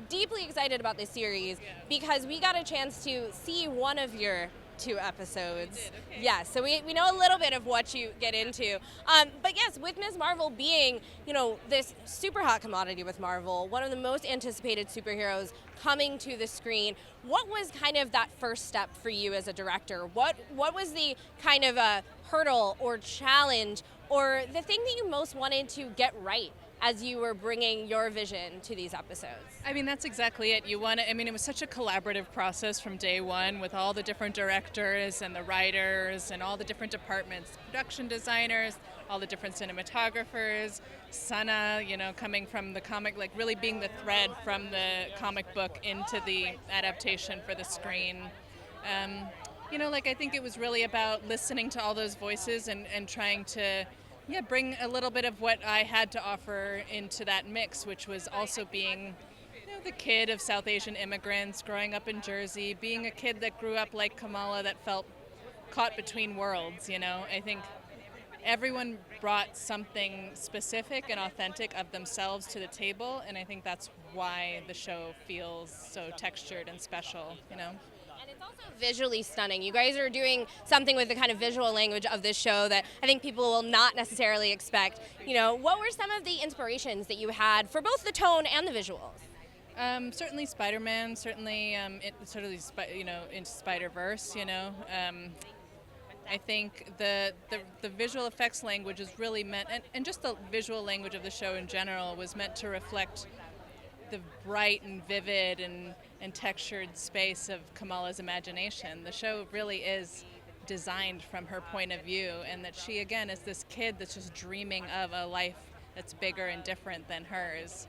deeply excited about this series because we got a chance to see one of your two episodes. We did, okay. Yes, so we know a little bit of what you get into. But yes, with Ms. Marvel being, this super hot commodity with Marvel, one of the most anticipated superheroes coming to the screen, what was kind of that first step for you as a director? What was the kind of a hurdle or challenge or the thing that you most wanted to get right as you were bringing your vision to these episodes? I mean, that's exactly it. It was such a collaborative process from day one with all the different directors and the writers and all the different departments, production designers, all the different cinematographers, Sana, coming from the comic, like really being the thread from the comic book into the adaptation for the screen. I think it was really about listening to all those voices and trying to bring a little bit of what I had to offer into that mix, which was also being the kid of South Asian immigrants, growing up in Jersey, being a kid that grew up like Kamala that felt caught between worlds, I think everyone brought something specific and authentic of themselves to the table, and I think that's why the show feels so textured and special, And it's also visually stunning. You guys are doing something with the kind of visual language of this show that I think people will not necessarily expect. What were some of the inspirations that you had for both the tone and the visuals? Certainly Spider-Man, certainly into Spider-Verse, I think the visual effects language is really meant, and just the visual language of the show in general was meant to reflect the bright and vivid and textured space of Kamala's imagination. The show really is designed from her point of view, and that she, again, is this kid that's just dreaming of a life that's bigger and different than hers.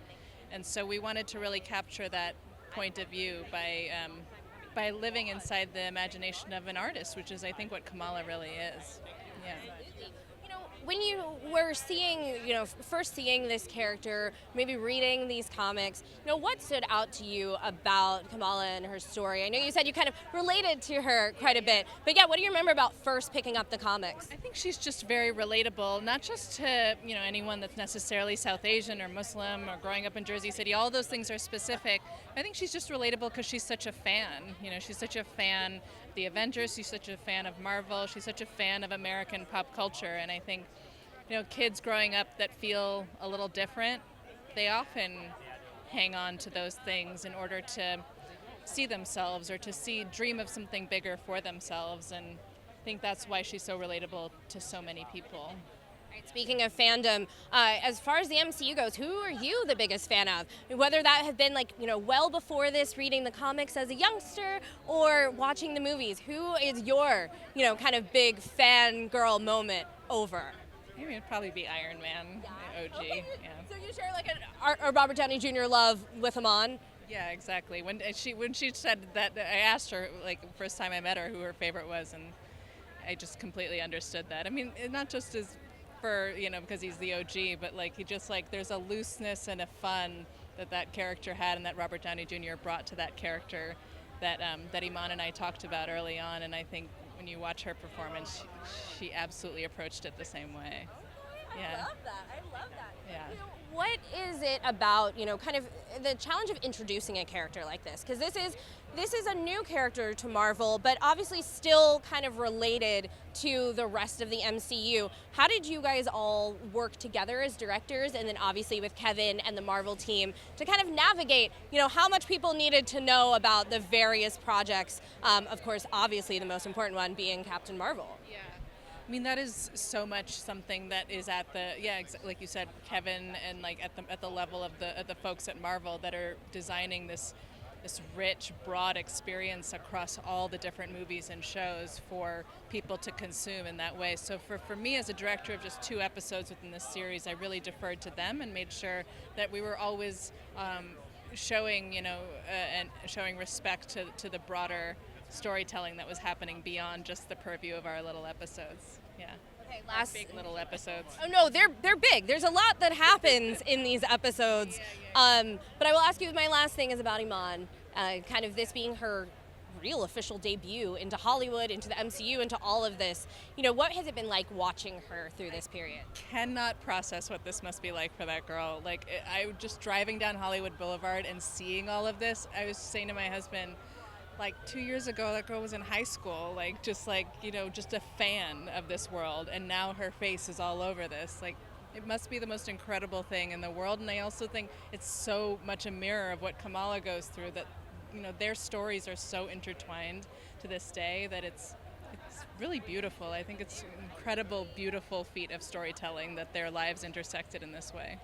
And so we wanted to really capture that point of view by living inside the imagination of an artist, which is, I think, what Kamala really is. Yeah. When you were seeing, first seeing this character, maybe reading these comics, what stood out to you about Kamala and her story? I know you said you kind of related to her quite a bit, but what do you remember about first picking up the comics? I think she's just very relatable, not just to, anyone that's necessarily South Asian or Muslim or growing up in Jersey City. All those things are specific. I think she's just relatable because she's such a fan. She's such a fan of the Avengers, she's such a fan of Marvel, she's such a fan of American pop culture, and I think kids growing up that feel a little different, they often hang on to those things in order to see themselves or to dream of something bigger for themselves, and I think that's why she's so relatable to so many people. Right, speaking of fandom, as far as the MCU goes, who are you the biggest fan of? Whether that had been well before this, reading the comics as a youngster or watching the movies, who is your, kind of big fangirl moment over? Maybe it'd probably be Iron Man, the OG. Okay. Yeah. So you share a Robert Downey Jr. love with him on? Yeah, exactly. When she said that, I asked her, first time I met her, who her favorite was, and I just completely understood that. I mean, not just as for, because he's the OG, but he just there's a looseness and a fun that character had, and that Robert Downey Jr. brought to that character that Iman and I talked about early on, and I think when you watch her performance, she absolutely approached it the same way. Yeah. I love that. Yeah. What is it about, kind of the challenge of introducing a character like this? Because this is a new character to Marvel, but obviously still kind of related to the rest of the MCU. How did you guys all work together as directors, and then obviously with Kevin and the Marvel team to kind of navigate, how much people needed to know about the various projects? Of course, obviously the most important one being Captain Marvel. Yeah. I mean, that is so much something that is at the, like you said, Kevin, and at the level of the folks at Marvel that are designing this rich, broad experience across all the different movies and shows for people to consume in that way. So for me as a director of just 2 episodes within this series, I really deferred to them and made sure that we were always showing, and showing respect to the broader storytelling that was happening beyond just the purview of our little episodes. Yeah. Okay, big little episodes. Oh no, they're big. There's a lot that happens in these episodes. But I will ask you, my last thing is about Iman. Kind of this being her real official debut into Hollywood, into the MCU, into all of this. What has it been like watching her through this period? Cannot process what this must be like for that girl. I just driving down Hollywood Boulevard and seeing all of this, I was saying to my husband, 2 years ago, that girl was in high school, just a fan of this world, and now her face is all over this. It must be the most incredible thing in the world, and I also think it's so much a mirror of what Kamala goes through, that their stories are so intertwined to this day that it's really beautiful. I think it's an incredible, beautiful feat of storytelling that their lives intersected in this way.